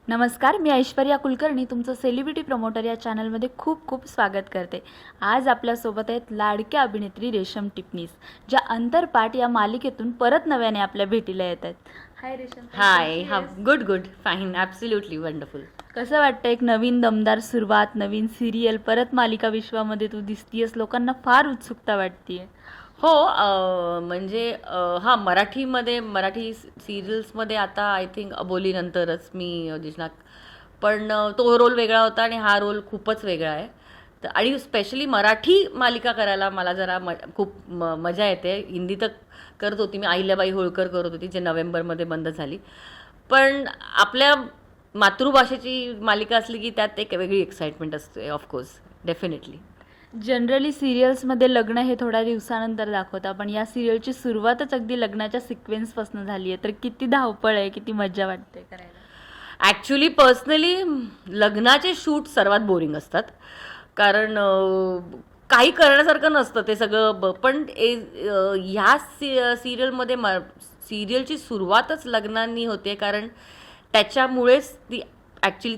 नमस्कार, मी ऐश्वर्या कुलकर्णी तुमचं celebrity promoter या चॅनलमध्ये खूप खूप स्वागत करते. आज आपल्यासोबत आहेत लाडक्या अभिनेत्री रेशम टिपणीस, ज्या अंतरपाठ या मालिकेतून परत नव्याने आपल्या भेटीला येत आहेत. Hi Resham. Hi. Good fine, absolutely wonderful. कसं वाटतं एक नवीन दमदार सुरुवात, नवीन सिरियल, परत मालिका विश्वामध्ये तू दिसतीयस, लोकांना फार उत्सुकता वाटतीये. हो, म्हणजे मराठी सिरियल्समध्ये आता आय थिंक अबोलीनंतरच मी दिसणार. पण तो रोल वेगळा होता आणि हा रोल खूपच वेगळा आहे. तर आणि स्पेशली मराठी मालिका करायला मला जरा खूप मजा येते. हिंदी तर करत होती मी, अहिल्याबाई होळकर करत होती, जे नोव्हेंबरमध्ये बंद झाली. पण आपल्या मातृभाषेची मालिका असली की त्यात एक वेगळी एक्साइटमेंट असते. Of course, definitely. जनरली सिरियल्समध्ये लग्न हे थोड्या दिवसानंतर दाखवतात, पण या सिरियलची सुरुवातच अगदी लग्नाच्या सिक्वेन्सपासून झाली आहे. तर किती धावपळ आहे, किती मजा वाटते करायला. ॲक्च्युली पर्सनली लग्नाचे शूट सर्वात बोरिंग असतात, कारण काही करण्यासारखं नसतं ते सगळं. पण ह्या सिरियलमध्ये सिरियलची सुरुवातच लग्नांनी होते, कारण त्याच्यामुळेच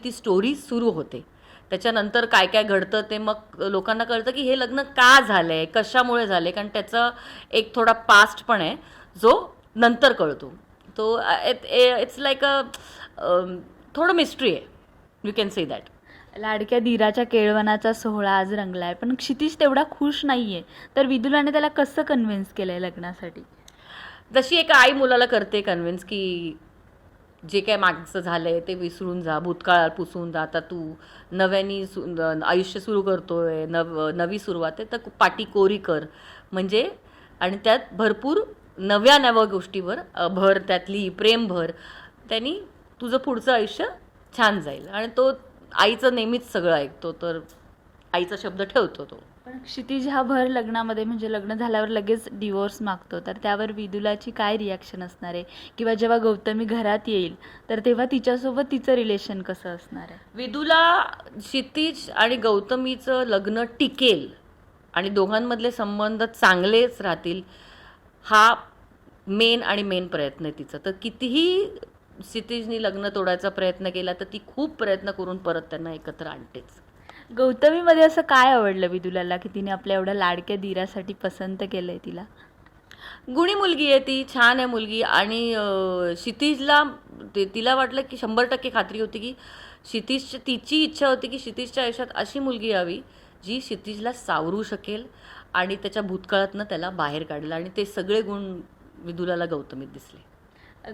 ती स्टोरी सुरू होते. त्याच्यानंतर काय काय घडतं ते मग लोकांना कळतं की हे लग्न का झालं आहे, कशामुळे झालं आहे, कारण त्याचा एक थोडा पास्ट पण आहे जो नंतर कळतो. तो इट्स लाईक थोडं मिस्ट्री आहे, यू कॅन से दॅट. लाडक्या धीराच्या केळवणाचा सोहळा आज रंगलाय, पण क्षितिज तेवढा खुश नाहीये. तर विदुलाने त्याला कसं कन्व्हिन्स केलंय लग्नासाठी? जशी एक आई मुलाला करते कन्व्हिन्स की जे काय मागचं झालंय ते विसरून जा, भूतकाळ पुसून जा, आता तू नव्याने आयुष्य सुरू करतोय, नवी सुरुवात आहे, तर पाठी कोरी कर. म्हणजे आणि त्यात भरपूर नव्या गोष्टीवर भर, त्यातली प्रेम भर. त्यांनी तुझं पुढचं आयुष्य छान जाईल. आणि तो आईचं नेहमीच सगळं ऐकतो, तर आईचा शब्द ठेवतो तो. पण क्षितिज हा भर लग्नामध्ये, म्हणजे लग्न झाल्यावर लगेच डिवोर्स मागतो, तर त्यावर विदुलाची काय रिॲक्शन असणार आहे? किंवा जेव्हा गौतमी घरात येईल तर तेव्हा तिच्यासोबत तिचं रिलेशन कसं असणार आहे? विदुला क्षितिज आणि गौतमीचं लग्न टिकेल आणि दोघांमधले संबंध चांगलेच राहतील, हा मेन प्रयत्न आहे तिचा. तर कितीही क्षितिजनी लग्न तोडायचा प्रयत्न केला तर ती खूप प्रयत्न करून परत त्यांना एकत्र आणतेच. गौतमीमध्ये असं काय आवडलं विदुलाला की तिने आपल्या एवढ्या लाडक्या धीरासाठी पसंत केलंय तिला? गुणी मुलगी आहे ती, छान आहे मुलगी. आणि क्षितिजला तिला वाटलं की 100% खात्री होती की तिची इच्छा होती की क्षितिजच्या आयुष्यात अशी मुलगी यावी जी क्षितिजला सावरू शकेल आणि त्याच्या भूतकाळातनं त्याला बाहेर काढेल. आणि ते सगळे गुण विदुलाला गौतमीत दिसले.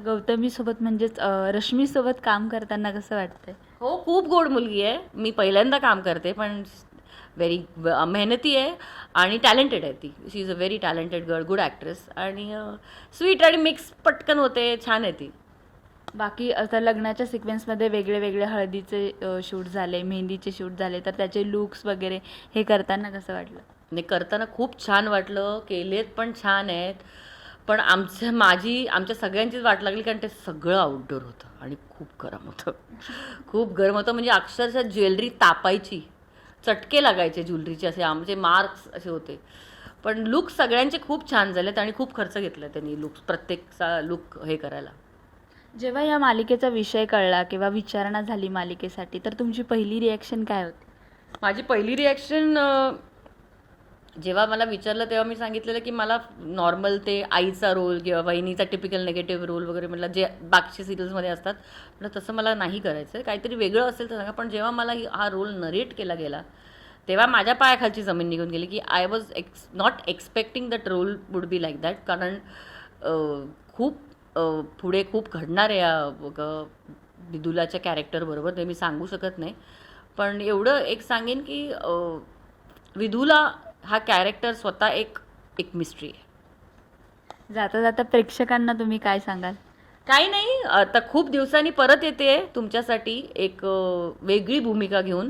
गौतमीसोबत म्हणजेच रश्मीसोबत काम करताना कसं वाटतंय? हो, खूप गोड मुलगी आहे. मी पहिल्यांदा काम करते, पण व्हेरी मेहनती आहे आणि टॅलेंटेड आहे ती. She is a very talented girl, good actress आणि स्वीट आणि मिक्स पटकन होते, छान आहे ती. बाकी आता लग्नाच्या सिक्वेन्समध्ये वेगळे वेगळे हळदीचे शूट झाले, मेहंदीचे शूट झाले, तर त्याचे लुक्स वगैरे हे करताना कसं वाटलं? आणि करताना खूप छान वाटलं, केलेत पण छान आहेत. पण आमच्या सगळ्यांचीच वाट लागली, कारण ते सगळं आउटडोर होतं आणि खूप गरम होतं. खूप गरम होतं, म्हणजे अक्षरशः ज्वेलरी तापायची, चटके लागायचे ज्वेलरीचे, असे आमचे मार्क्स असे होते. पण लुक सगळ्यांचे खूप छान झालेत आणि खूप खर्च घेतला त्यांनी प्रत्येकचा लुक हे करायला. जेव्हा या मालिकेचा विषय कळला किंवा विचारणा झाली मालिकेसाठी, तर तुमची पहिली रिॲक्शन काय होती? माझी पहिली रिॲक्शन, जेव्हा मला विचारलं तेव्हा मी सांगितलेलं की मला नॉर्मल ते आईचा रोल किंवा बहिणीचा टिपिकल निगेटिव्ह रोल वगैरे, म्हटलं जे बाकीच्या सिरियल्समध्ये असतात, म्हटलं तसं मला नाही करायचं आहे, काहीतरी वेगळं असेल तर सांगा. पण जेव्हा मला हा रोल नरेट केला गेला तेव्हा माझ्या पायाखालची जमीन निघून गेली की I was not expecting that role would be like that. कारण खूप पुढे खूप घडणार आहे या विदुलाच्या कॅरेक्टरबरोबर, ते मी सांगू शकत नाही. पण एवढं एक सांगेन की विदुला हा कॅरेक्टर स्वतः एक मिस्ट्री आहे. जाता जाता प्रेक्षकांना तुम्ही काय सांगाल? काही नाही, आता खूप दिवसांनी परत येते तुमच्यासाठी एक वेगळी भूमिका घेऊन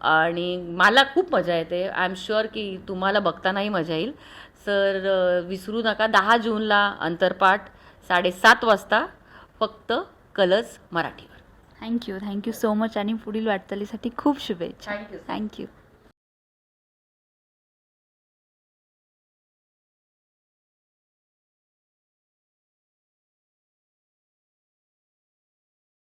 आणि मला खूप मजा येते. आय एम शुअर की तुम्हाला बघतानाही मजा येईल. सर विसरू नका, 10 जूनला अंतरपाठ 7:30 वाजता, फक्त कलर्स मराठीवर. थँक्यू सो मच आणि पुढील वाटचालीसाठी खूप शुभेच्छा. थँक्यू. थँक्यू.